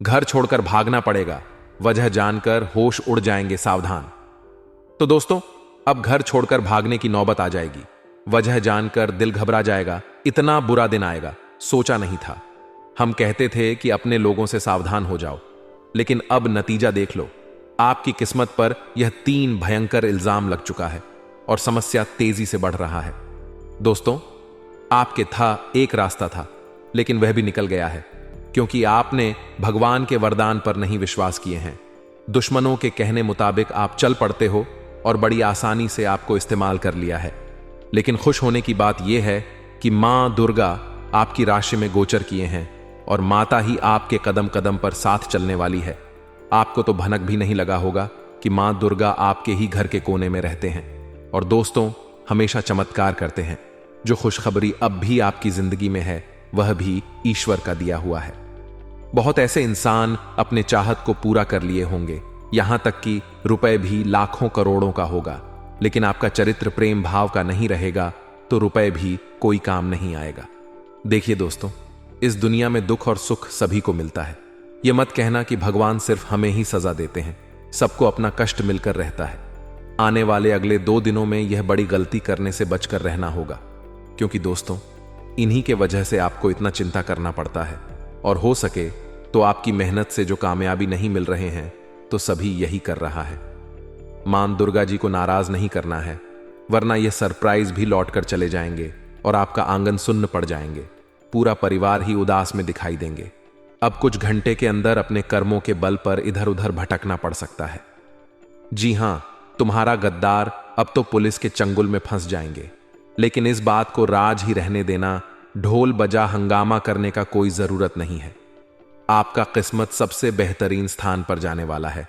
घर छोड़कर भागना पड़ेगा, वजह जानकर होश उड़ जाएंगे, सावधान। तो दोस्तों, अब घर छोड़कर भागने की नौबत आ जाएगी। वजह जानकर दिल घबरा जाएगा, इतना बुरा दिन आएगा, सोचा नहीं था। हम कहते थे कि अपने लोगों से सावधान हो जाओ, लेकिन अब नतीजा देख लो। आपकी किस्मत पर यह 3 भयंकर इल्जाम लग चुका है और समस्या तेजी से बढ़ रहा है। दोस्तों, आपके था एक रास्ता था, लेकिन वह भी निकल गया है, क्योंकि आपने भगवान के वरदान पर नहीं विश्वास किए हैं। दुश्मनों के कहने मुताबिक आप चल पड़ते हो और बड़ी आसानी से आपको इस्तेमाल कर लिया है। लेकिन खुश होने की बात यह है कि मां दुर्गा आपकी राशि में गोचर किए हैं और माता ही आपके कदम कदम पर साथ चलने वाली है। आपको तो भनक भी नहीं लगा होगा कि मां दुर्गा आपके ही घर के कोने में रहते हैं और दोस्तों हमेशा चमत्कार करते हैं। जो खुशखबरी अब भी आपकी जिंदगी में है, वह भी ईश्वर का दिया हुआ है। बहुत ऐसे इंसान अपने चाहत को पूरा कर लिए होंगे, यहां तक कि रुपए भी लाखों करोड़ों का होगा, लेकिन आपका चरित्र प्रेम भाव का नहीं रहेगा तो रुपए भी कोई काम नहीं आएगा। देखिए दोस्तों, इस दुनिया में दुख और सुख सभी को मिलता है। यह मत कहना कि भगवान सिर्फ हमें ही सजा देते हैं, सबको अपना कष्ट मिलकर रहता है। आने वाले अगले 2 दिनों में यह बड़ी गलती करने से बचकर रहना होगा, क्योंकि दोस्तों इन्हीं के वजह से आपको इतना चिंता करना पड़ता है। और हो सके तो आपकी मेहनत से जो कामयाबी नहीं मिल रहे हैं, तो सभी यही कर रहा है। मां दुर्गा जी को नाराज नहीं करना है, वरना यह सरप्राइज भी लौट कर चले जाएंगे और आपका आंगन सुन्न पड़ जाएंगे। पूरा परिवार ही उदास में दिखाई देंगे। अब कुछ घंटे के अंदर अपने कर्मों के बल पर इधर उधर भटकना पड़ सकता है। जी हां, तुम्हारा गद्दार अब तो पुलिस के चंगुल में फंस जाएंगे। लेकिन इस बात को राज ही रहने देना, ढोल बजा हंगामा करने का कोई जरूरत नहीं है। आपका किस्मत सबसे बेहतरीन स्थान पर जाने वाला है।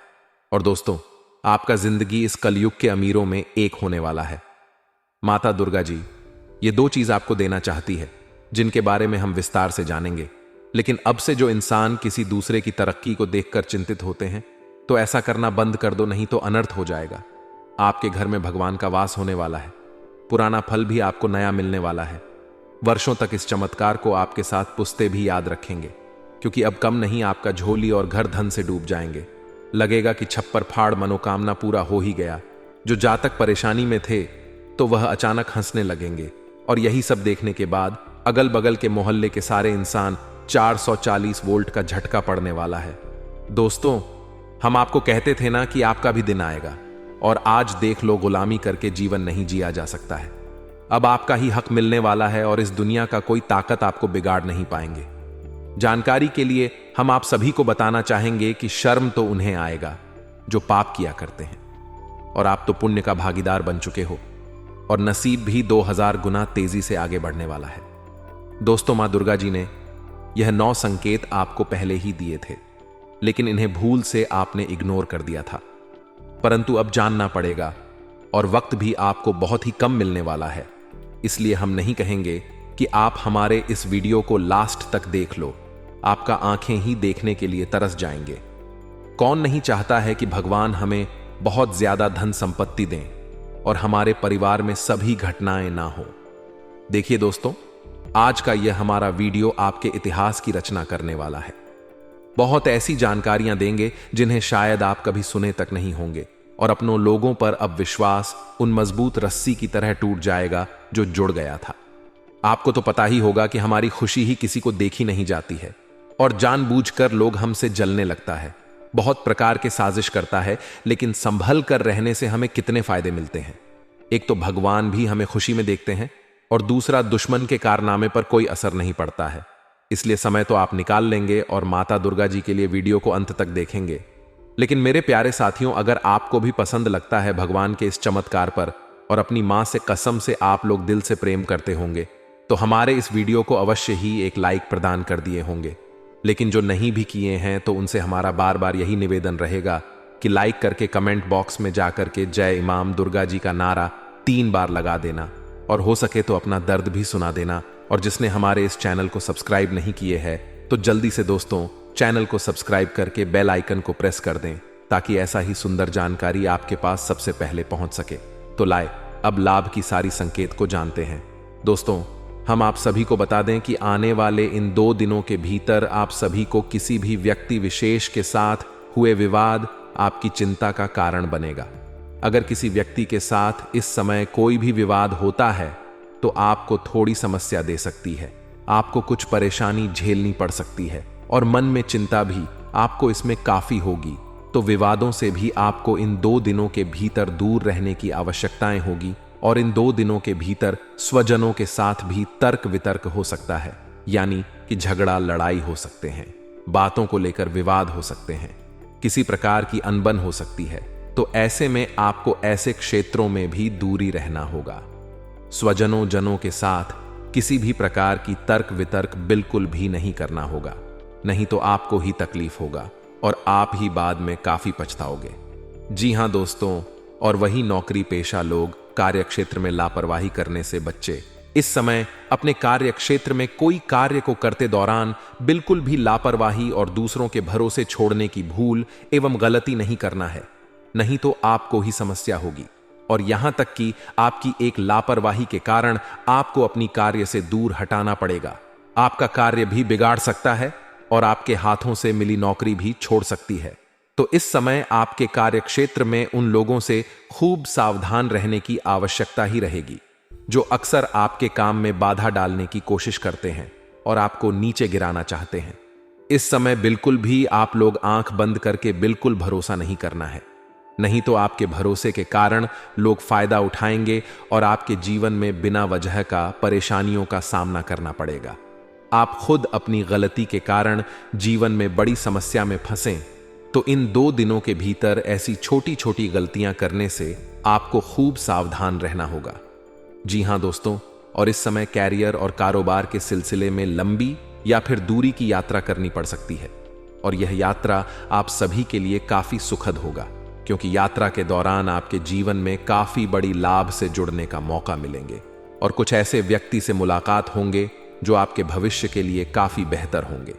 और दोस्तों, आपका जिंदगी इस कलयुग के अमीरों में एक होने वाला है। माता दुर्गा जी ये 2 चीज आपको देना चाहती है, जिनके बारे में हम विस्तार से जानेंगे। लेकिन अब से जो इंसान किसी दूसरे की तरक्की को देखकर चिंतित होते हैं, तो ऐसा करना बंद कर दो, नहीं तो अनर्थ हो जाएगा। आपके घर में भगवान का वास होने वाला है। पुराना फल भी आपको नया मिलने वाला है। वर्षों तक इस चमत्कार को आपके साथ पुश्ते भी याद रखेंगे, क्योंकि अब कम नहीं, आपका झोली और घर धन से डूब जाएंगे। लगेगा कि छप्पर फाड़ मनोकामना पूरा हो ही गया। जो जातक परेशानी में थे, तो वह अचानक हंसने लगेंगे। और यही सब देखने के बाद अगल बगल के मोहल्ले के सारे इंसान 440 वोल्ट का झटका पड़ने वाला है। दोस्तों, हम आपको कहते थे ना कि आपका भी दिन आएगा, और आज देख लो, गुलामी करके जीवन नहीं जिया जा सकता है। अब आपका ही हक मिलने वाला है और इस दुनिया का कोई ताकत आपको बिगाड़ नहीं पाएंगे। जानकारी के लिए हम आप सभी को बताना चाहेंगे कि शर्म तो उन्हें आएगा जो पाप किया करते हैं, और आप तो पुण्य का भागीदार बन चुके हो, और नसीब भी 2000 गुना तेजी से आगे बढ़ने वाला है। दोस्तों, मां दुर्गा जी ने यह 9 संकेत आपको पहले ही दिए थे, लेकिन इन्हें भूल से आपने इग्नोर कर दिया था। परंतु अब जानना पड़ेगा, और वक्त भी आपको बहुत ही कम मिलने वाला है। इसलिए हम नहीं कहेंगे कि आप हमारे इस वीडियो को लास्ट तक देख लो, आपका आंखें ही देखने के लिए तरस जाएंगे। कौन नहीं चाहता है कि भगवान हमें बहुत ज्यादा धन संपत्ति दें और हमारे परिवार में सभी घटनाएं ना हो। देखिए दोस्तों, आज का यह हमारा वीडियो आपके इतिहास की रचना करने वाला है। बहुत ऐसी जानकारियां देंगे जिन्हें शायद आप कभी सुने तक नहीं होंगे, और अपनों लोगों पर अब विश्वास उन मजबूत रस्सी की तरह टूट जाएगा जो जुड़ गया था। आपको तो पता ही होगा कि हमारी खुशी ही किसी को देखी नहीं जाती है, और जानबूझकर लोग हमसे जलने लगता है। बहुत प्रकार के साजिश करता है, लेकिन संभल कर रहने से हमें कितने फायदे मिलते हैं। एक तो भगवान भी हमें खुशी में देखते हैं, और दूसरा दुश्मन के कारनामे पर कोई असर नहीं पड़ता है। इसलिए समय तो आप निकाल लेंगे और माता दुर्गा जी के लिए वीडियो को अंत तक देखेंगे। लेकिन मेरे प्यारे साथियों, अगर आपको भी पसंद लगता है भगवान के इस चमत्कार पर, और अपनी मां से कसम से आप लोग दिल से प्रेम करते होंगे, तो हमारे इस वीडियो को अवश्य ही एक लाइक प्रदान कर दिए होंगे। लेकिन जो नहीं भी किए हैं, तो उनसे हमारा बार बार यही निवेदन रहेगा कि लाइक करके कमेंट बॉक्स में जाकर के जय इमाम दुर्गा जी का नारा 3 बार लगा देना, और हो सके तो अपना दर्द भी सुना देना। और जिसने हमारे इस चैनल को सब्सक्राइब नहीं किए हैं, तो जल्दी से दोस्तों चैनल को सब्सक्राइब करके बेल आइकन को प्रेस कर दें, ताकि ऐसा ही सुंदर जानकारी आपके पास सबसे पहले पहुंच सके। तो लाए अब लाभ की सारी संकेत को जानते हैं। दोस्तों, हम आप सभी को बता दें कि आने वाले इन 2 दिनों के भीतर आप सभी को किसी भी व्यक्ति विशेष के साथ हुए विवाद आपकी चिंता का कारण बनेगा। अगर किसी व्यक्ति के साथ इस समय कोई भी विवाद होता है तो आपको थोड़ी समस्या दे सकती है, आपको कुछ परेशानी झेलनी पड़ सकती है और मन में चिंता भी आपको इसमें काफी होगी। तो विवादों से भी आपको इन 2 दिनों के भीतर दूर रहने की आवश्यकताएं होगी और इन 2 दिनों के भीतर स्वजनों के साथ भी तर्क वितर्क हो सकता है, यानी कि झगड़ा लड़ाई हो सकते हैं, बातों को लेकर विवाद हो सकते हैं, किसी प्रकार की अनबन हो सकती है। तो ऐसे में आपको ऐसे क्षेत्रों में भी दूरी रहना होगा। स्वजनों जनों के साथ किसी भी प्रकार की तर्क वितर्क बिल्कुल भी नहीं करना होगा, नहीं तो आपको ही तकलीफ होगा और आप ही बाद में काफी पछताओगे। जी हां दोस्तों, और वही नौकरी पेशा लोग कार्य क्षेत्र में लापरवाही करने से बच्चे इस समय अपने कार्य क्षेत्र में कोई कार्य को करते दौरान बिल्कुल भी लापरवाही और दूसरों के भरोसे छोड़ने की भूल एवं गलती नहीं करना है, नहीं तो आपको ही समस्या होगी और यहां तक कि आपकी एक लापरवाही के कारण आपको अपनी कार्य से दूर हटाना पड़ेगा। आपका कार्य भी बिगाड़ सकता है और आपके हाथों से मिली नौकरी भी छोड़ सकती है। तो इस समय आपके कार्य क्षेत्र में उन लोगों से खूब सावधान रहने की आवश्यकता ही रहेगी जो अक्सर आपके काम में बाधा डालने की कोशिश करते हैं और आपको नीचे गिराना चाहते हैं। इस समय बिल्कुल भी आप लोग आंख बंद करके बिल्कुल भरोसा नहीं करना है, नहीं तो आपके भरोसे के कारण लोग फायदा उठाएंगे और आपके जीवन में बिना वजह का परेशानियों का सामना करना पड़ेगा। आप खुद अपनी गलती के कारण जीवन में बड़ी समस्या में फंसें तो इन 2 दिनों के भीतर ऐसी छोटी छोटी गलतियां करने से आपको खूब सावधान रहना होगा। जी हां दोस्तों, और इस समय कैरियर और कारोबार के सिलसिले में लंबी या फिर दूरी की यात्रा करनी पड़ सकती है और यह यात्रा आप सभी के लिए काफी सुखद होगा, क्योंकि यात्रा के दौरान आपके जीवन में काफी बड़ी लाभ से जुड़ने का मौका मिलेंगे और कुछ ऐसे व्यक्ति से मुलाकात होंगे जो आपके भविष्य के लिए काफी बेहतर होंगे।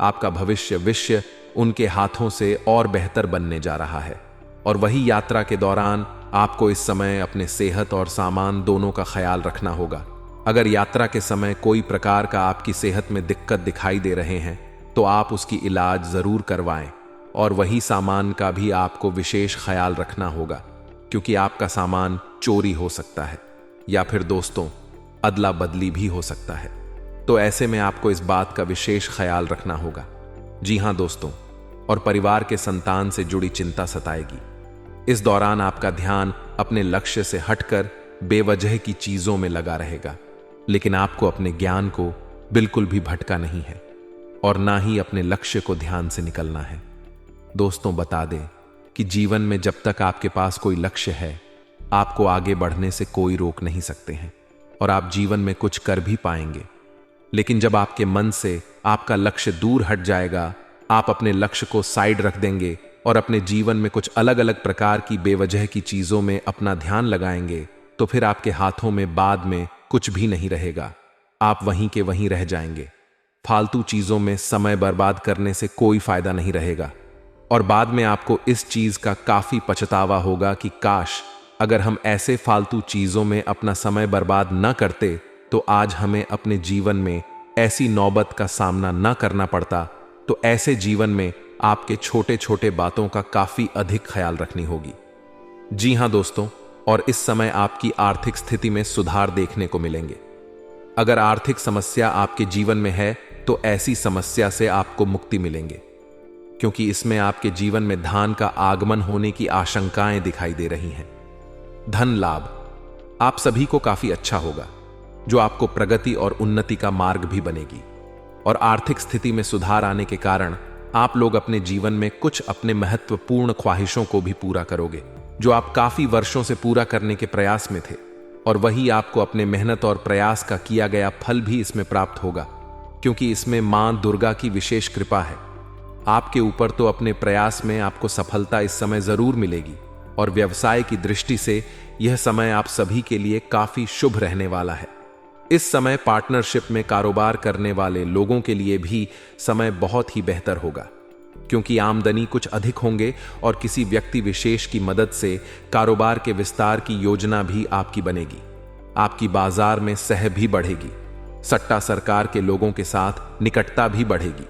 आपका भविष्य उनके हाथों से और बेहतर बनने जा रहा है और वही यात्रा के दौरान आपको इस समय अपने सेहत और सामान दोनों का ख्याल रखना होगा। अगर यात्रा के समय कोई प्रकार का आपकी सेहत में दिक्कत दिखाई दे रहे हैं तो आप उसकी इलाज जरूर करवाएं और वही सामान का भी आपको विशेष ख्याल रखना होगा, क्योंकि आपका सामान चोरी हो सकता है या फिर दोस्तों अदला बदली भी हो सकता है। तो ऐसे में आपको इस बात का विशेष ख्याल रखना होगा। जी हां दोस्तों, और परिवार के संतान से जुड़ी चिंता सताएगी। इस दौरान आपका ध्यान अपने लक्ष्य से हटकर बेवजह की चीजों में लगा रहेगा, लेकिन आपको अपने ज्ञान को बिल्कुल भी भटका नहीं है और ना ही अपने लक्ष्य को ध्यान से निकलना है। दोस्तों बता दें कि जीवन में जब तक आपके पास कोई लक्ष्य है, आपको आगे बढ़ने से कोई रोक नहीं सकते हैं और आप जीवन में कुछ कर भी पाएंगे। लेकिन जब आपके मन से आपका लक्ष्य दूर हट जाएगा, आप अपने लक्ष्य को साइड रख देंगे और अपने जीवन में कुछ अलग अलग प्रकार की बेवजह की चीजों में अपना ध्यान लगाएंगे, तो फिर आपके हाथों में बाद में कुछ भी नहीं रहेगा। आप वहीं के वहीं रह जाएंगे। फालतू चीजों में समय बर्बाद करने से कोई फायदा नहीं रहेगा और बाद में आपको इस चीज का काफी पछतावा होगा कि काश अगर हम ऐसे फालतू चीजों में अपना समय बर्बाद न करते तो आज हमें अपने जीवन में ऐसी नौबत का सामना न करना पड़ता। तो ऐसे जीवन में आपके छोटे छोटे बातों का काफी अधिक ख्याल रखनी होगी। जी हां दोस्तों, और इस समय आपकी आर्थिक स्थिति में सुधार देखने को मिलेंगे। अगर आर्थिक समस्या आपके जीवन में है तो ऐसी समस्या से आपको मुक्ति मिलेंगे, क्योंकि इसमें आपके जीवन में धन का आगमन होने की आशंकाएं दिखाई दे रही हैं। धन लाभ आप सभी को काफी अच्छा होगा, जो आपको प्रगति और उन्नति का मार्ग भी बनेगी और आर्थिक स्थिति में सुधार आने के कारण आप लोग अपने जीवन में कुछ अपने महत्वपूर्ण ख्वाहिशों को भी पूरा करोगे, जो आप काफी वर्षों से पूरा करने के प्रयास में थे और वही आपको अपने मेहनत और प्रयास का किया गया फल भी इसमें प्राप्त होगा, क्योंकि इसमें मां दुर्गा की विशेष कृपा है आपके ऊपर। तो अपने प्रयास में आपको सफलता इस समय जरूर मिलेगी और व्यवसाय की दृष्टि से यह समय आप सभी के लिए काफी शुभ रहने वाला है। इस समय पार्टनरशिप में कारोबार करने वाले लोगों के लिए भी समय बहुत ही बेहतर होगा, क्योंकि आमदनी कुछ अधिक होंगे और किसी व्यक्ति विशेष की मदद से कारोबार के विस्तार की योजना भी आपकी बनेगी। आपकी बाजार में सह भी बढ़ेगी सट्टा सरकार के लोगों के साथ निकटता भी बढ़ेगी,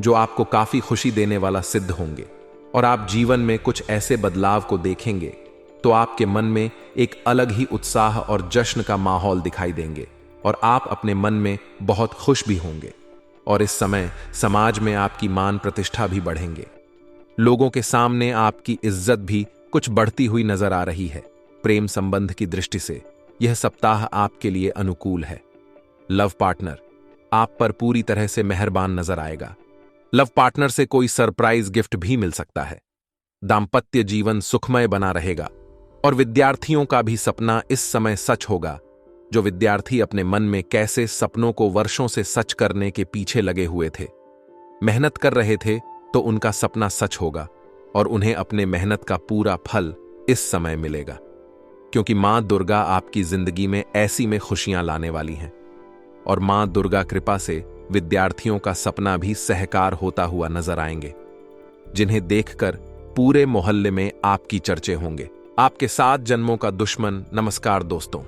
जो आपको काफी खुशी देने वाला सिद्ध होंगे। और आप जीवन में कुछ ऐसे बदलाव को देखेंगे तो आपके मन में एक अलग ही उत्साह और जश्न का माहौल दिखाई देंगे और आप अपने मन में बहुत खुश भी होंगे। और इस समय समाज में आपकी मान प्रतिष्ठा भी बढ़ेंगे। लोगों के सामने आपकी इज्जत भी कुछ बढ़ती हुई नजर आ रही है। प्रेम संबंध की दृष्टि से यह सप्ताह आपके लिए अनुकूल है। लव पार्टनर आप पर पूरी तरह से मेहरबान नजर आएगा। लव पार्टनर से कोई सरप्राइज गिफ्ट भी मिल सकता है। दाम्पत्य जीवन सुखमय बना रहेगा और विद्यार्थियों का भी सपना इस समय सच होगा। जो विद्यार्थी अपने मन में कैसे सपनों को वर्षों से सच करने के पीछे लगे हुए थे, मेहनत कर रहे थे, तो उनका सपना सच होगा और उन्हें अपने मेहनत का पूरा फल इस समय मिलेगा, क्योंकि मां दुर्गा आपकी जिंदगी में ऐसी में खुशियां लाने वाली हैं। और मां दुर्गा कृपा से विद्यार्थियों का सपना भी सहकार होता हुआ नजर आएंगे, जिन्हें देखकर पूरे मोहल्ले में आपकी चर्चे होंगे। आपके 7 जन्मों का दुश्मन नमस्कार दोस्तों,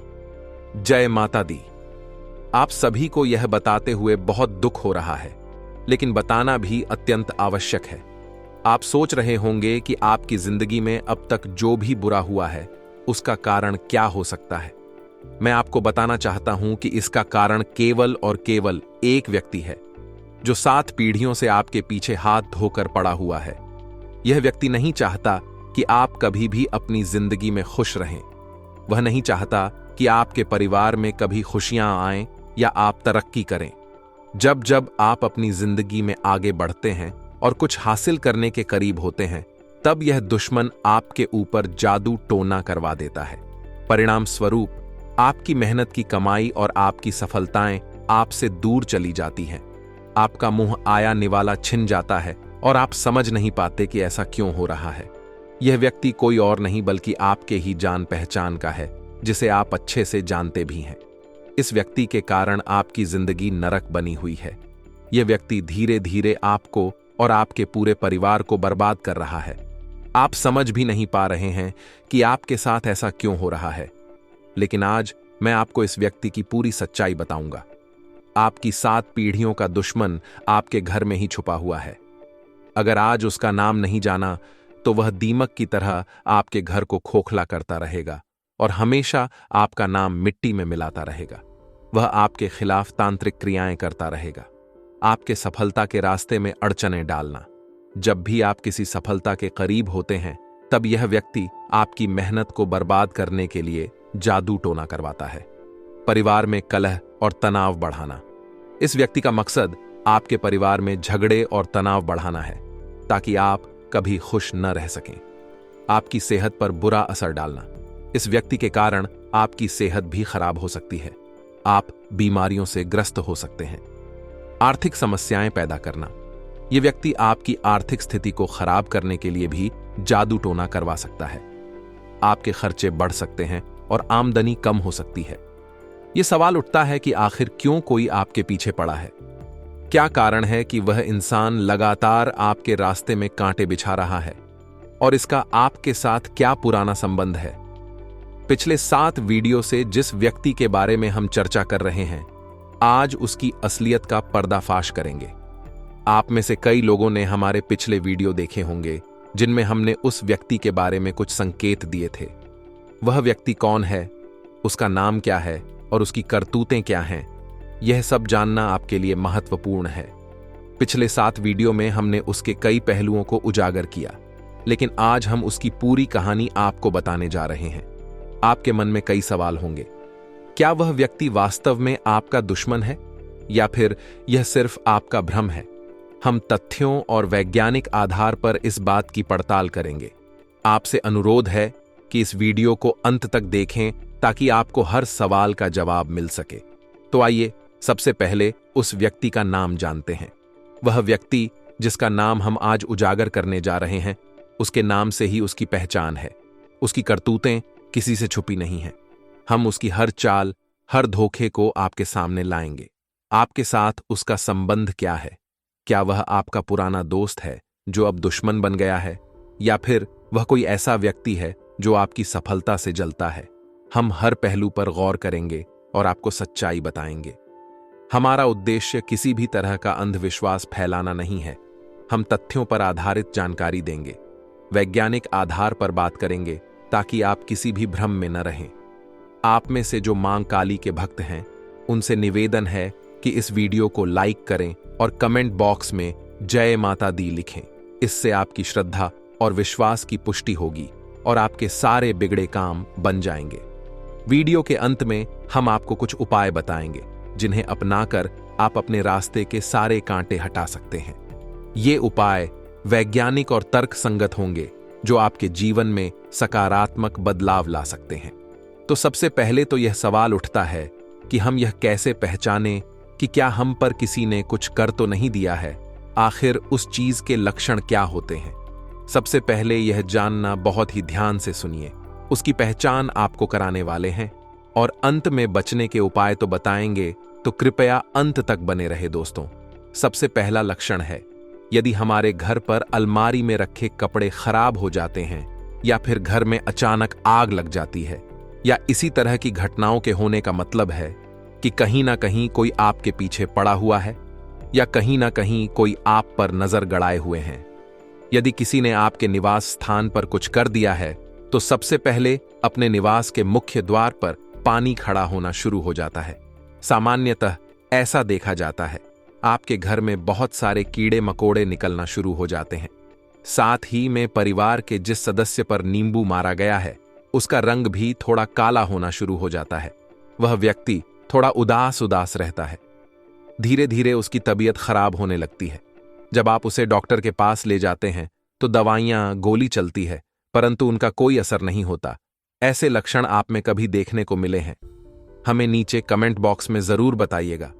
जय माता दी। आप सभी को यह बताते हुए बहुत दुख हो रहा है, लेकिन बताना भी अत्यंत आवश्यक है। आप सोच रहे होंगे कि आपकी जिंदगी में अब तक जो भी बुरा हुआ है उसका कारण क्या हो सकता है। मैं आपको बताना चाहता हूं कि इसका कारण केवल और केवल एक व्यक्ति है, जो 7 पीढ़ियों से आपके पीछे हाथ धोकर पड़ा हुआ है। यह व्यक्ति नहीं चाहता कि आप कभी भी अपनी जिंदगी में खुश रहें। वह नहीं चाहता कि आपके परिवार में कभी खुशियां आएं या आप तरक्की करें। जब जब आप अपनी जिंदगी में आगे बढ़ते हैं और कुछ हासिल करने के करीब होते हैं, तब यह दुश्मन आपके ऊपर जादू टोना करवा देता है। परिणाम स्वरूप आपकी मेहनत की कमाई और आपकी सफलताएं आपसे दूर चली जाती हैं। आपका मुंह आया निवाला छिन जाता है और आप समझ नहीं पाते कि ऐसा क्यों हो रहा है। यह व्यक्ति कोई और नहीं बल्कि आपके ही जान पहचान का है, जिसे आप अच्छे से जानते भी हैं। इस व्यक्ति के कारण आपकी जिंदगी नरक बनी हुई है। यह व्यक्ति धीरे धीरे आपको और आपके पूरे परिवार को बर्बाद कर रहा है। आप समझ भी नहीं पा रहे हैं कि आपके साथ ऐसा क्यों हो रहा है। लेकिन आज मैं आपको इस व्यक्ति की पूरी सच्चाई बताऊंगा। आपकी 7 पीढ़ियों का दुश्मन आपके घर में ही छुपा हुआ है। अगर आज उसका नाम नहीं जाना तो वह दीमक की तरह आपके घर को खोखला करता रहेगा और हमेशा आपका नाम मिट्टी में मिलाता रहेगा। वह आपके खिलाफ तांत्रिक क्रियाएं करता रहेगा, आपके सफलता के रास्ते में अड़चनें डालना। जब भी आप किसी सफलता के करीब होते हैं, तब यह व्यक्ति आपकी मेहनत को बर्बाद करने के लिए जादू टोना करवाता है। परिवार में कलह और तनाव बढ़ाना। इस व्यक्ति का मकसद आपके परिवार में झगड़े और तनाव बढ़ाना है, ताकि आप कभी खुश न रह सकें। आपकी सेहत पर बुरा असर डालना। इस व्यक्ति के कारण आपकी सेहत भी खराब हो सकती है। आप बीमारियों से ग्रस्त हो सकते हैं। आर्थिक समस्याएं पैदा करना। यह व्यक्ति आपकी आर्थिक स्थिति को खराब करने के लिए भी जादू टोना करवा सकता है। आपके खर्चे बढ़ सकते हैं और आमदनी कम हो सकती है। यह सवाल उठता है कि आखिर क्यों कोई आपके पीछे पड़ा है। क्या कारण है कि वह इंसान लगातार आपके रास्ते में कांटे बिछा रहा है, और इसका आपके साथ क्या पुराना संबंध है। पिछले 7 वीडियो से जिस व्यक्ति के बारे में हम चर्चा कर रहे हैं, आज उसकी असलियत का पर्दाफाश करेंगे। आप में से कई लोगों ने हमारे पिछले वीडियो देखे होंगे, जिनमें हमने उस व्यक्ति के बारे में कुछ संकेत दिए थे। वह व्यक्ति कौन है, उसका नाम क्या है और उसकी करतूतें क्या हैं, यह सब जानना आपके लिए महत्वपूर्ण है। पिछले 7 वीडियो में हमने उसके कई पहलुओं को उजागर किया, लेकिन आज हम उसकी पूरी कहानी आपको बताने जा रहे हैं। आपके मन में कई सवाल होंगे। क्या वह व्यक्ति वास्तव में आपका दुश्मन है, या फिर यह सिर्फ आपका भ्रम है? हम तथ्यों और वैज्ञानिक आधार पर इस बात की पड़ताल करेंगे। आपसे अनुरोध है कि इस वीडियो को अंत तक देखें, ताकि आपको हर सवाल का जवाब मिल सके। तो आइए सबसे पहले उस व्यक्ति का नाम जानते हैं। वह व्यक्ति जिसका नाम हम आज उजागर करने जा रहे हैं, उसके नाम से ही उसकी पहचान है। उसकी करतूतें किसी से छुपी नहीं हैं। हम उसकी हर चाल, हर धोखे को आपके सामने लाएंगे। आपके साथ उसका संबंध क्या है? क्या वह आपका पुराना दोस्त है जो अब दुश्मन बन गया है, या फिर वह कोई ऐसा व्यक्ति है जो आपकी सफलता से जलता है? हम हर पहलू पर गौर करेंगे और आपको सच्चाई बताएंगे। हमारा उद्देश्य किसी भी तरह का अंधविश्वास फैलाना नहीं है। हम तथ्यों पर आधारित जानकारी देंगे, वैज्ञानिक आधार पर बात करेंगे ताकि आप किसी भी भ्रम में न रहें। आप में से जो मां काली के भक्त हैं, उनसे निवेदन है कि इस वीडियो को लाइक करें और कमेंट बॉक्स में जय माता दी लिखें। इससे आपकी श्रद्धा और विश्वास की पुष्टि होगी और आपके सारे बिगड़े काम बन जाएंगे। वीडियो के अंत में हम आपको कुछ उपाय बताएंगे जिन्हें अपनाकर आप अपने रास्ते के सारे कांटे हटा सकते हैं। ये उपाय वैज्ञानिक और तर्क संगत होंगे जो आपके जीवन में सकारात्मक बदलाव ला सकते हैं। तो सबसे पहले तो यह सवाल उठता है कि हम यह कैसे पहचानें कि क्या हम पर किसी ने कुछ कर तो नहीं दिया है। आखिर उस चीज के लक्षण क्या होते हैं? सबसे पहले यह जानना बहुत ही ध्यान से सुनिए। उसकी पहचान आपको कराने वाले हैं और अंत में बचने के उपाय तो बताएंगे, तो कृपया अंत तक बने रहे दोस्तों। सबसे पहला लक्षण है, यदि हमारे घर पर अलमारी में रखे कपड़े खराब हो जाते हैं या फिर घर में अचानक आग लग जाती है या इसी तरह की घटनाओं के होने का मतलब है कि कहीं ना कहीं कोई आपके पीछे पड़ा हुआ है या कहीं ना कहीं कोई आप पर नजर गड़ाए हुए हैं। यदि किसी ने आपके निवास स्थान पर कुछ कर दिया है तो सबसे पहले अपने निवास के मुख्य द्वार पर पानी खड़ा होना शुरू हो जाता है। सामान्यतः ऐसा देखा जाता है, आपके घर में बहुत सारे कीड़े मकोड़े निकलना शुरू हो जाते हैं। साथ ही में परिवार के जिस सदस्य पर नींबू मारा गया है उसका रंग भी थोड़ा काला होना शुरू हो जाता है। वह व्यक्ति थोड़ा उदास उदास रहता है। धीरे धीरे उसकी तबीयत खराब होने लगती है। जब आप उसे डॉक्टर के पास ले जाते हैं तो दवाइयां गोली चलती है, परंतु उनका कोई असर नहीं होता। ऐसे लक्षण आप में कभी देखने को मिले हैं? हमें नीचे कमेंट बॉक्स में जरूर बताइएगा।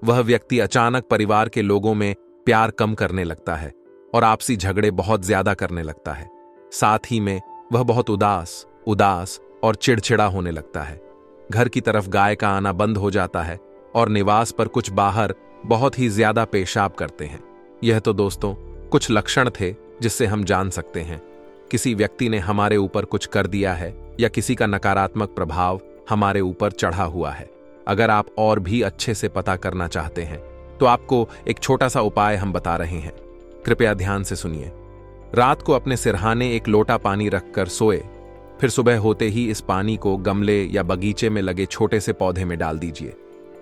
वह व्यक्ति अचानक परिवार के लोगों में प्यार कम करने लगता है और आपसी झगड़े बहुत ज्यादा करने लगता है। साथ ही में वह बहुत उदास और चिड़चिड़ा होने लगता है। घर की तरफ गाय का आना बंद हो जाता है और निवास पर कुछ बाहर बहुत ही ज्यादा पेशाब करते हैं। यह तो दोस्तों कुछ लक्षण थे जिससे हम जान सकते हैं किसी व्यक्ति ने हमारे ऊपर कुछ कर दिया है या किसी का नकारात्मक प्रभाव हमारे ऊपर चढ़ा हुआ है। अगर आप और भी अच्छे से पता करना चाहते हैं तो आपको एक छोटा सा उपाय हम बता रहे हैं। कृपया ध्यान से सुनिए। रात को अपने सिरहाने एक लोटा पानी रखकर सोए, फिर सुबह होते ही इस पानी को गमले या बगीचे में लगे छोटे से पौधे में डाल दीजिए।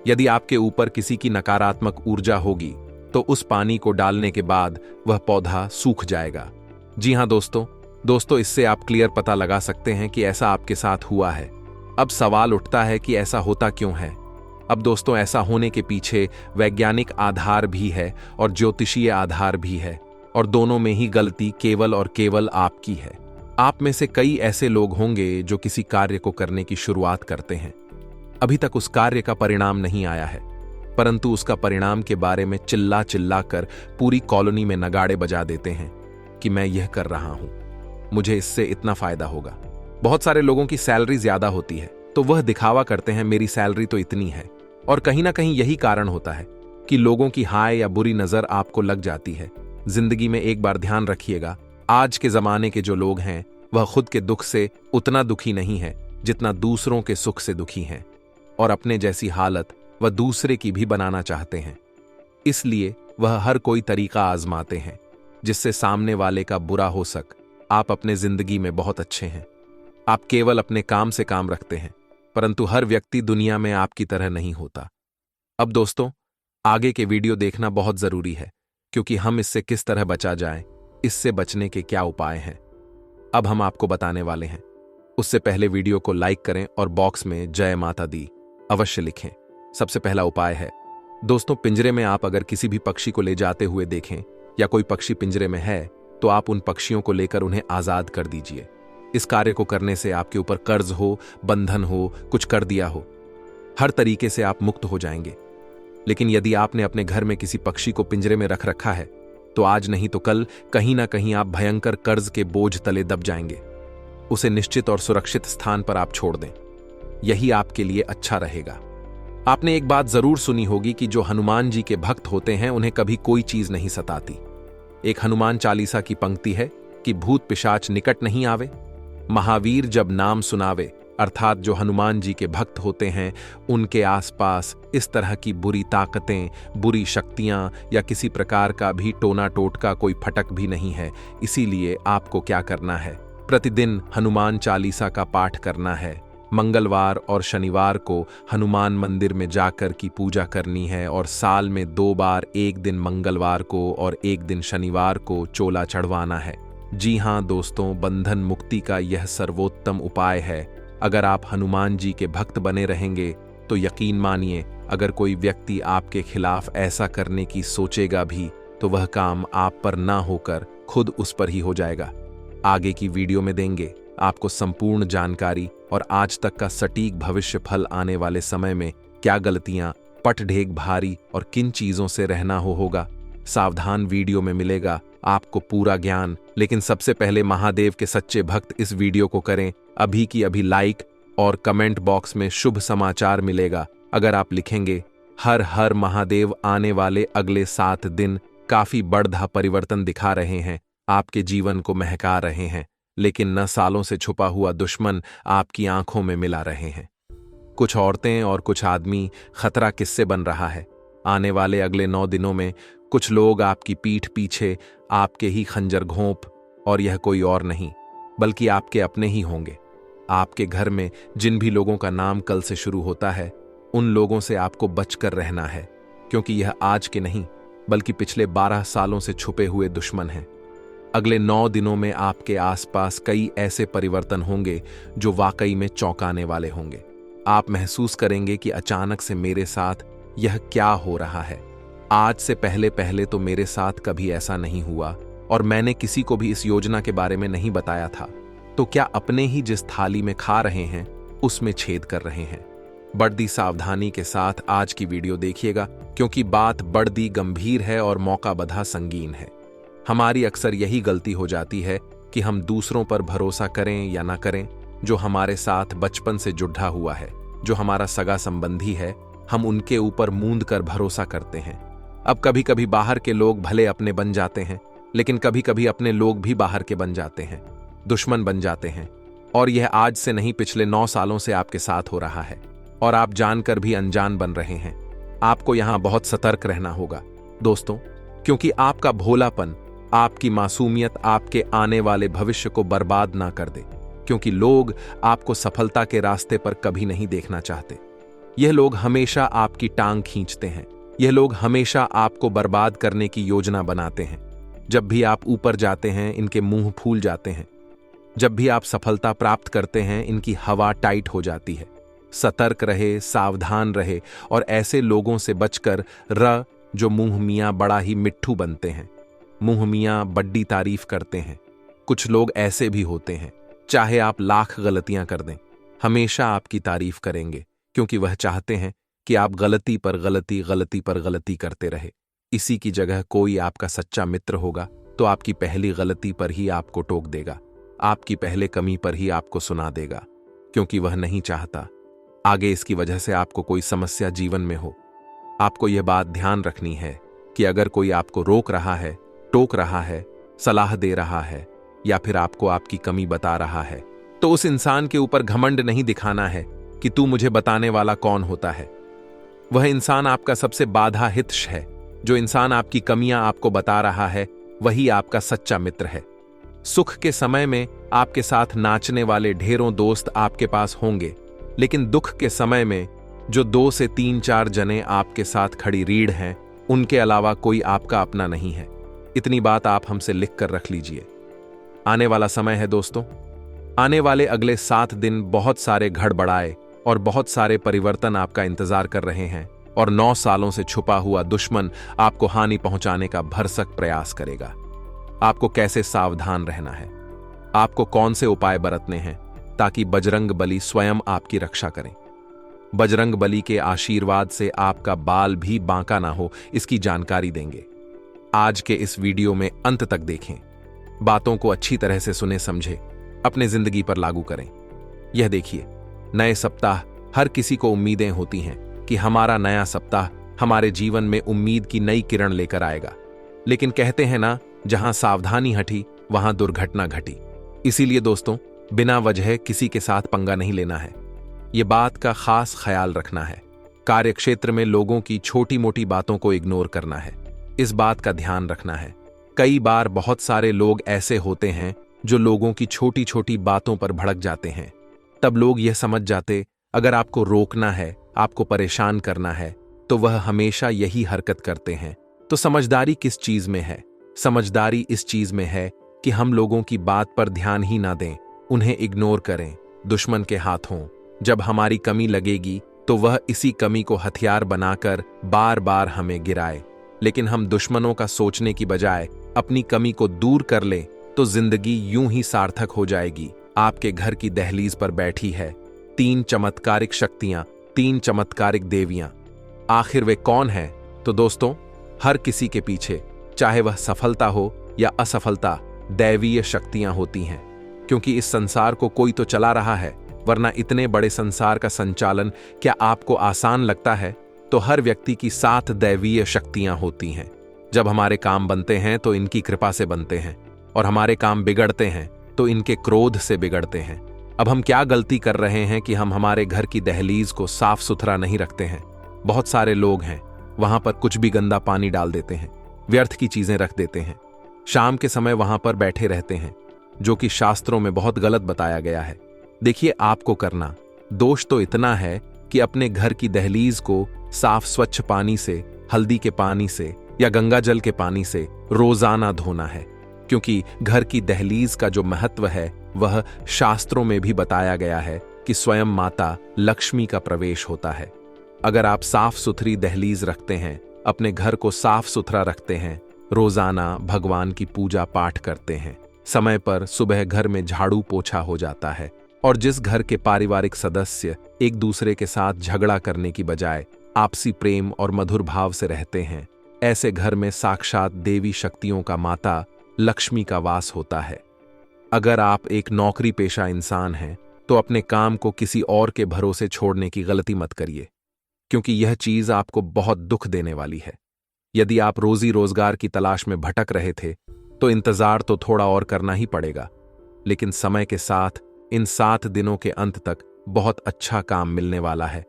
यदि आपके ऊपर किसी की नकारात्मक ऊर्जा होगी तो उस पानी को डालने के बाद वह पौधा सूख जाएगा। जी हां दोस्तों, इससे आप क्लियर पता लगा सकते हैं कि ऐसा आपके साथ हुआ है। अब सवाल उठता है कि ऐसा होता क्यों है? अब दोस्तों, ऐसा होने के पीछे वैज्ञानिक आधार भी है और ज्योतिषीय आधार भी है, और दोनों में ही गलती केवल और केवल आपकी है। आप में से कई ऐसे लोग होंगे जो किसी कार्य को करने की शुरुआत करते हैं। अभी तक उस कार्य का परिणाम नहीं आया है, परंतु उसका परिणाम के बारे में चिल्ला चिल्ला कर पूरी कॉलोनी में नगाड़े बजा देते हैं कि मैं यह कर रहा हूं, मुझे इससे इतना फायदा होगा। बहुत सारे लोगों की सैलरी ज्यादा होती है तो वह दिखावा करते हैं मेरी सैलरी तो इतनी है, और कहीं ना कहीं यही कारण होता है कि लोगों की हाय या बुरी नजर आपको लग जाती है। जिंदगी में एक बार ध्यान रखिएगा, आज के जमाने के जो लोग हैं वह खुद के दुख से उतना दुखी नहीं है जितना दूसरों के सुख से दुखी हैं, और अपने जैसी हालत वह दूसरे की भी बनाना चाहते हैं। इसलिए वह हर कोई तरीका आजमाते हैं जिससे सामने वाले का बुरा हो सक। आप अपने जिंदगी में बहुत अच्छे हैं, आप केवल अपने काम से काम रखते हैं, परंतु हर व्यक्ति दुनिया में आपकी तरह नहीं होता। अब दोस्तों, आगे के वीडियो देखना बहुत जरूरी है, क्योंकि हम इससे किस तरह बचा जाए, इससे बचने के क्या उपाय हैं, अब हम आपको बताने वाले हैं। उससे पहले वीडियो को लाइक करें और बॉक्स में जय माता दी अवश्य लिखें। सबसे पहला उपाय है दोस्तों, पिंजरे में आप अगर किसी भी पक्षी को ले जाते हुए देखें या कोई पक्षी पिंजरे में है तो आप उन पक्षियों को लेकर उन्हें आजाद कर दीजिए। इस कार्य को करने से आपके ऊपर कर्ज हो, बंधन हो, कुछ कर दिया हो, हर तरीके से आप मुक्त हो जाएंगे। लेकिन यदि आपने अपने घर में किसी पक्षी को पिंजरे में रख रखा है तो आज नहीं तो कल कहीं ना कहीं आप भयंकर कर्ज के बोझ तले दब जाएंगे। उसे निश्चित और सुरक्षित स्थान पर आप छोड़ दें, यही आपके लिए अच्छा रहेगा। आपने एक बात जरूर सुनी होगी कि जो हनुमान जी के भक्त होते हैं उन्हें कभी कोई चीज नहीं सताती। एक हनुमान चालीसा की पंक्ति है कि भूत पिशाच निकट नहीं आवे, महावीर जब नाम सुनावे, अर्थात जो हनुमान जी के भक्त होते हैं उनके आसपास इस तरह की बुरी ताकतें, बुरी शक्तियां या किसी प्रकार का भी टोना टोटका कोई फटक भी नहीं है। इसीलिए आपको क्या करना है, प्रतिदिन हनुमान चालीसा का पाठ करना है। मंगलवार और शनिवार को हनुमान मंदिर में जाकर की पूजा करनी है और साल में 2 बार, एक दिन मंगलवार को और एक दिन शनिवार को चोला चढ़वाना है। जी हाँ दोस्तों, बंधन मुक्ति का यह सर्वोत्तम उपाय है। अगर आप हनुमान जी के भक्त बने रहेंगे तो यकीन मानिए, अगर कोई व्यक्ति आपके खिलाफ ऐसा करने की सोचेगा भी तो वह काम आप पर ना होकर खुद उस पर ही हो जाएगा। आगे की वीडियो में देंगे आपको संपूर्ण जानकारी और आज तक का सटीक भविष्य फल आने वाले समय में क्या गलतियां, पटढेग भारी और किन चीजों से रहना होगा। सावधान वीडियो में मिलेगा आपको पूरा ज्ञान। लेकिन सबसे पहले महादेव के सच्चे भक्त इस वीडियो को करें अभी की अभी लाइक, और कमेंट बॉक्स में शुभ समाचार मिलेगा अगर आप लिखेंगे हर हर महादेव। आने वाले अगले 7 दिन काफी बड़ा परिवर्तन दिखा रहे हैं, आपके जीवन को महका रहे हैं, लेकिन न सालों से छुपा हुआ दुश्मन आपकी आंखों में मिला रहे हैं। कुछ औरतें और कुछ आदमी खतरा किससे बन रहा है। आने वाले अगले 9 दिनों में कुछ लोग आपकी पीठ पीछे आपके ही खंजर घोंप, और यह कोई और नहीं बल्कि आपके अपने ही होंगे। आपके घर में जिन भी लोगों का नाम कल से शुरू होता है उन लोगों से आपको बचकर रहना है, क्योंकि यह आज के नहीं बल्कि पिछले 12 सालों से छुपे हुए दुश्मन हैं। अगले 9 दिनों में आपके आसपास कई ऐसे परिवर्तन होंगे जो वाकई में चौंकाने वाले होंगे। आप महसूस करेंगे कि अचानक से मेरे साथ यह क्या हो रहा है। आज से पहले तो मेरे साथ कभी ऐसा नहीं हुआ और मैंने किसी को भी इस योजना के बारे में नहीं बताया था। तो क्या अपने ही जिस थाली में खा रहे हैं उसमें छेद कर रहे हैं। बड़ी सावधानी के साथ आज की वीडियो देखिएगा, क्योंकि बात बड़ी गंभीर है और मौका बधा संगीन है। हमारी अक्सर यही गलती हो जाती है कि हम दूसरों पर भरोसा करें या ना करें। जो हमारे साथ बचपन से जुड़ा हुआ है, जो हमारा सगा संबंधी है, हम उनके ऊपर मूंद कर भरोसा करते हैं। अब कभी कभी बाहर के लोग भले अपने बन जाते हैं, लेकिन कभी कभी अपने लोग भी बाहर के बन जाते हैं, दुश्मन बन जाते हैं। और यह आज से नहीं पिछले 9 सालों से आपके साथ हो रहा है और आप जानकर भी अनजान बन रहे हैं। आपको यहां बहुत सतर्क रहना होगा दोस्तों, क्योंकि आपका भोलापन, आपकी मासूमियत आपके आने वाले भविष्य को बर्बाद ना कर दे। क्योंकि लोग आपको सफलता के रास्ते पर कभी नहीं देखना चाहते। यह लोग हमेशा आपकी टांग खींचते हैं। यह लोग हमेशा आपको बर्बाद करने की योजना बनाते हैं। जब भी आप ऊपर जाते हैं इनके मुंह फूल जाते हैं। जब भी आप सफलता प्राप्त करते हैं इनकी हवा टाइट हो जाती है। सतर्क रहे, सावधान रहे और ऐसे लोगों से बचकर रह जो मुंह मियाँ बड़ा ही मिट्ठू बनते हैं, मुंह मियाँ बड्डी तारीफ करते हैं। कुछ लोग ऐसे भी होते हैं, चाहे आप लाख गलतियां कर दें, हमेशा आपकी तारीफ करेंगे, क्योंकि वह चाहते हैं कि आप गलती पर गलती, गलती पर गलती करते रहे। इसी की जगह कोई आपका सच्चा मित्र होगा तो आपकी पहली गलती पर ही आपको टोक देगा, आपकी पहले कमी पर ही आपको सुना देगा, क्योंकि वह नहीं चाहता आगे इसकी वजह से आपको कोई समस्या जीवन में हो। आपको यह बात ध्यान रखनी है कि अगर कोई आपको रोक रहा है, टोक रहा है, सलाह दे रहा है या फिर आपको आपकी कमी बता रहा है, तो उस इंसान के ऊपर घमंड नहीं दिखाना है कि तू मुझे बताने वाला कौन होता है। वह इंसान आपका सबसे बाधा हितश है। जो इंसान आपकी कमियां आपको बता रहा है वही आपका सच्चा मित्र है। सुख के समय में आपके साथ नाचने वाले ढेरों दोस्त आपके पास होंगे, लेकिन दुख के समय में जो 2 से 3-4 जने आपके साथ खड़ी रीढ़ हैं, उनके अलावा कोई आपका अपना नहीं है। इतनी बात आप हमसे लिख कर रख लीजिए। आने वाला समय है दोस्तों, आने वाले अगले 7 दिन बहुत सारे गड़बड़ाए और बहुत सारे परिवर्तन आपका इंतजार कर रहे हैं और 9 सालों से छुपा हुआ दुश्मन आपको हानि पहुंचाने का भरसक प्रयास करेगा। आपको कैसे सावधान रहना है, आपको कौन से उपाय बरतने हैं ताकि बजरंग बली स्वयं आपकी रक्षा करें। बजरंग बली के आशीर्वाद से आपका बाल भी बांका ना हो, इसकी जानकारी देंगे। आज के इस वीडियो में अंत तक देखें, बातों को अच्छी तरह से सुने समझे, अपने जिंदगी पर लागू करें। यह देखिए, नए सप्ताह हर किसी को उम्मीदें होती हैं कि हमारा नया सप्ताह हमारे जीवन में उम्मीद की नई किरण लेकर आएगा। लेकिन कहते हैं ना, जहां सावधानी हटी वहां दुर्घटना घटी। इसीलिए दोस्तों, बिना वजह किसी के साथ पंगा नहीं लेना है। ये बात का खास ख्याल रखना है। कार्यक्षेत्र में लोगों की छोटी मोटी बातों को इग्नोर करना है। इस बात का ध्यान रखना है। कई बार बहुत सारे लोग ऐसे होते हैं जो लोगों की छोटी छोटी बातों पर भड़क जाते हैं। तब लोग यह समझ जाते अगर आपको रोकना है, आपको परेशान करना है, तो वह हमेशा यही हरकत करते हैं। तो समझदारी किस चीज में है? समझदारी इस चीज में है कि हम लोगों की बात पर ध्यान ही ना दें, उन्हें इग्नोर करें। दुश्मन के हाथों जब हमारी कमी लगेगी तो वह इसी कमी को हथियार बनाकर बार बार हमें गिराए। लेकिन हम दुश्मनों का सोचने की बजाय अपनी कमी को दूर कर लें तो जिंदगी यूं ही सार्थक हो जाएगी। आपके घर की दहलीज पर बैठी है 3 चमत्कारिक शक्तियां, 3 चमत्कारिक देवियां। आखिर वे कौन हैं? तो दोस्तों, हर किसी के पीछे, चाहे वह सफलता हो या असफलता, दैवीय शक्तियां होती हैं। क्योंकि इस संसार को कोई तो चला रहा है, वरना इतने बड़े संसार का संचालन क्या आपको आसान लगता है? तो हर व्यक्ति की 7 दैवीय शक्तियां होती हैं। जब हमारे काम बनते हैं तो इनकी कृपा से बनते हैं, और हमारे काम बिगड़ते हैं तो इनके क्रोध से बिगड़ते हैं। अब हम क्या गलती कर रहे हैं कि हम हमारे घर की दहलीज को साफ सुथरा नहीं रखते हैं। बहुत सारे लोग हैं, वहां पर कुछ भी गंदा पानी डाल देते हैं, व्यर्थ की चीजें रख देते हैं, शाम के समय वहां पर बैठे रहते हैं, जो कि शास्त्रों में बहुत गलत बताया गया है। देखिए, आपको करना दोष तो इतना है कि अपने घर की दहलीज को साफ स्वच्छ पानी से, हल्दी के पानी से या गंगा जल के पानी से रोजाना धोना है। क्योंकि घर की दहलीज का जो महत्व है वह शास्त्रों में भी बताया गया है कि स्वयं माता लक्ष्मी का प्रवेश होता है। अगर आप साफ सुथरी दहलीज रखते हैं, अपने घर को साफ सुथरा रखते हैं, रोजाना भगवान की पूजा पाठ करते हैं, समय पर सुबह घर में झाड़ू पोछा हो जाता है, और जिस घर के पारिवारिक सदस्य एक दूसरे के साथ झगड़ा करने की बजाय आपसी प्रेम और मधुर भाव से रहते हैं, ऐसे घर में साक्षात देवी शक्तियों का, माता लक्ष्मी का वास होता है। अगर आप एक नौकरी पेशा इंसान हैं तो अपने काम को किसी और के भरोसे छोड़ने की गलती मत करिए, क्योंकि यह चीज आपको बहुत दुख देने वाली है। यदि आप रोजी रोजगार की तलाश में भटक रहे थे तो इंतजार तो थोड़ा और करना ही पड़ेगा, लेकिन समय के साथ इन 7 दिनों के अंत तक बहुत अच्छा काम मिलने वाला है।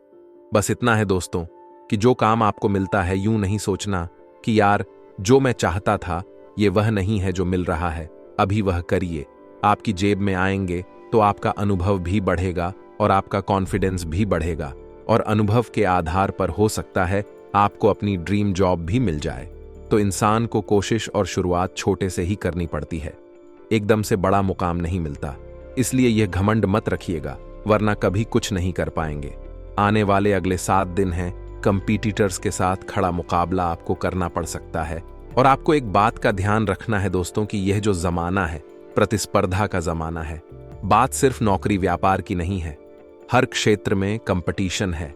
बस इतना है दोस्तों कि जो काम आपको मिलता है, यूं नहीं सोचना कि यार जो मैं चाहता था ये वह नहीं है जो मिल रहा है, अभी वह करिए। आपकी जेब में आएंगे तो आपका अनुभव भी बढ़ेगा और आपका कॉन्फिडेंस भी बढ़ेगा, और अनुभव के आधार पर हो सकता है आपको अपनी ड्रीम जॉब भी मिल जाए। तो इंसान को कोशिश और शुरुआत छोटे से ही करनी पड़ती है, एकदम से बड़ा मुकाम नहीं मिलता। इसलिए यह घमंड मत रखिएगा, वरना कभी कुछ नहीं कर पाएंगे। आने वाले अगले 7 दिन हैं, कंपीटिटर्स के साथ खड़ा मुकाबला आपको करना पड़ सकता है। और आपको एक बात का ध्यान रखना है दोस्तों कि यह जो जमाना है, प्रतिस्पर्धा का जमाना है। बात सिर्फ नौकरी व्यापार की नहीं है, हर क्षेत्र में कंपटीशन है।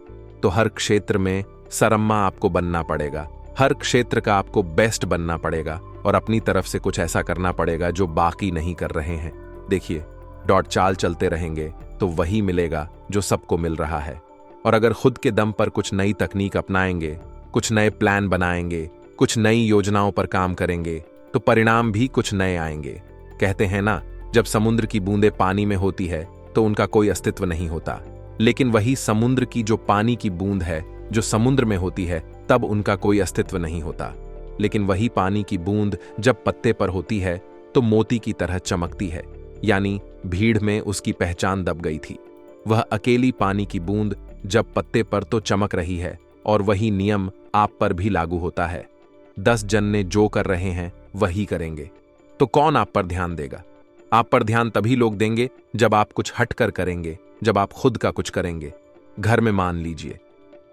तो हर क्षेत्र में सरम्मा आपको बनना पड़ेगा, हर क्षेत्र का आपको बेस्ट बनना पड़ेगा, और अपनी तरफ से कुछ ऐसा करना पड़ेगा जो बाकी नहीं कर रहे हैं। देखिए, डॉट चाल चलते रहेंगे तो वही मिलेगा जो सबको मिल रहा है। और अगर खुद के दम पर कुछ नई तकनीक अपनाएंगे, कुछ नए प्लान बनाएंगे, कुछ नई योजनाओं पर काम करेंगे, तो परिणाम भी कुछ नए आएंगे। कहते हैं ना, जब समुद्र की बूंदें पानी में होती है तो उनका कोई अस्तित्व नहीं होता, लेकिन वही समुद्र की जो पानी की बूंद है जो समुद्र में होती है, तब उनका कोई अस्तित्व नहीं होता। लेकिन वही पानी की बूंद जब पत्ते पर होती है तो मोती की तरह चमकती है, यानी भीड़ में उसकी पहचान दब गई थी। वह अकेली पानी की बूंद जब पत्ते पर तो चमक रही है, और वही नियम आप पर भी लागू होता है। 10 जन ने जो कर रहे हैं वही करेंगे, तो कौन आप पर ध्यान देगा? आप पर ध्यान तभी लोग देंगे जब आप कुछ हटकर करेंगे, जब आप खुद का कुछ करेंगे। घर में मान लीजिए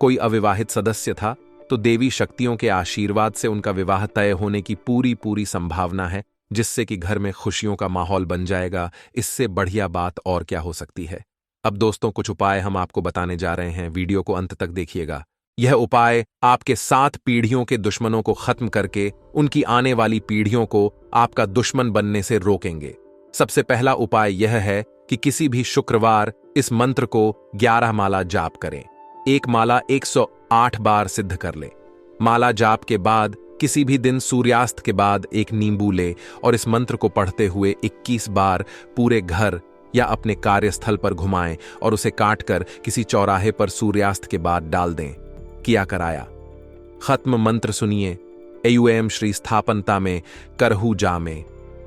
कोई अविवाहित सदस्य था, तो देवी शक्तियों के आशीर्वाद से उनका विवाह तय होने की पूरी संभावना है, जिससे कि घर में खुशियों का माहौल बन जाएगा। इससे बढ़िया बात और क्या हो सकती है। अब दोस्तों, कुछ उपाय हम आपको बताने जा रहे हैं, वीडियो को अंत तक देखिएगा। यह उपाय आपके 7 पीढ़ियों के दुश्मनों को खत्म करके उनकी आने वाली पीढ़ियों को आपका दुश्मन बनने से रोकेंगे। सबसे पहला उपाय यह है कि किसी भी शुक्रवार इस मंत्र को 11 माला जाप करें। एक माला 108 बार सिद्ध कर ले। माला जाप के बाद किसी भी दिन सूर्यास्त के बाद एक नींबू ले और इस मंत्र को पढ़ते हुए 21 बार पूरे घर या अपने कार्यस्थल पर घुमाएं और उसे काटकर किसी चौराहे पर सूर्यास्त के बाद डाल दें। किया कराया। खत्म मंत्र सुनिए। एयुएम श्री स्थापनता में करहु जामे।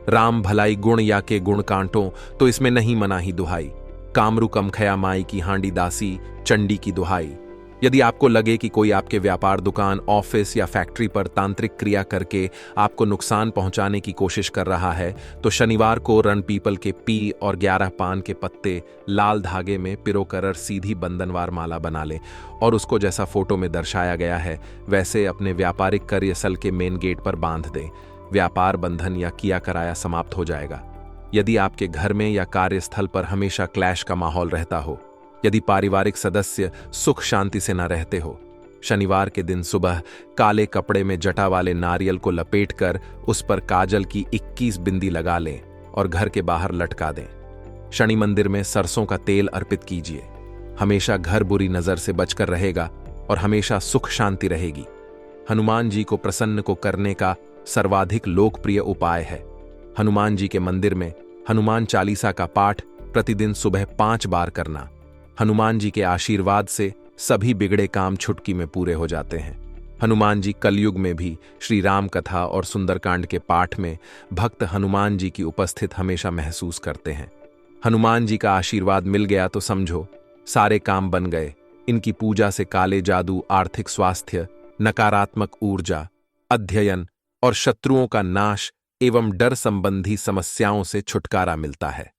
राम भलाई गुण या के गुण कांटो तो इसमें नहीं मनाही दुहाई। कामरु कम खया माई की हांडी दासी चंडी की दुहाई। यदि आपको लगे कि कोई आपके व्यापार, दुकान, ऑफिस या फैक्ट्री पर तांत्रिक क्रिया करके आपको नुकसान पहुंचाने की कोशिश कर रहा है तो शनिवार को रण पीपल के पी और 11 पान के पत्ते लाल धागे में पिरोकर सीधी बंधनवार माला बना ले और उसको जैसा फोटो में दर्शाया गया है वैसे अपने व्यापारिक कार्यस्थल के मेन गेट पर बांध दें। व्यापार बंधन या किया कराया समाप्त हो जाएगा। यदि आपके घर में या कार्यस्थल पर हमेशा क्लैश का माहौल रहता हो, यदि पारिवारिक सदस्य सुख शांति से न रहते हो, शनिवार के दिन सुबह काले कपड़े में जटा वाले नारियल को लपेटकर उस पर काजल की 21 बिंदी लगा लें और घर के बाहर लटका दें। शनि मंदिर में सरसों का तेल अर्पित कीजिए। हमेशा घर बुरी नजर से बचकर रहेगा और हमेशा सुख शांति रहेगी। हनुमान जी को प्रसन्न को करने का सर्वाधिक लोकप्रिय उपाय है। हनुमान जी के मंदिर में हनुमान चालीसा का पाठ प्रतिदिन सुबह 5 बार करना। हनुमान जी के आशीर्वाद से सभी बिगड़े काम चुटकी में पूरे हो जाते हैं। हनुमान जी कलयुग में भी श्री राम कथा और सुंदरकांड के पाठ में भक्त हनुमान जी की उपस्थित हमेशा महसूस करते हैं। हनुमान जी का आशीर्वाद मिल गया तो समझो सारे काम बन गए। इनकी पूजा से काले जादू, आर्थिक स्वास्थ्य, नकारात्मक ऊर्जा, अध्ययन और शत्रुओं का नाश एवं डर संबंधी समस्याओं से छुटकारा मिलता है।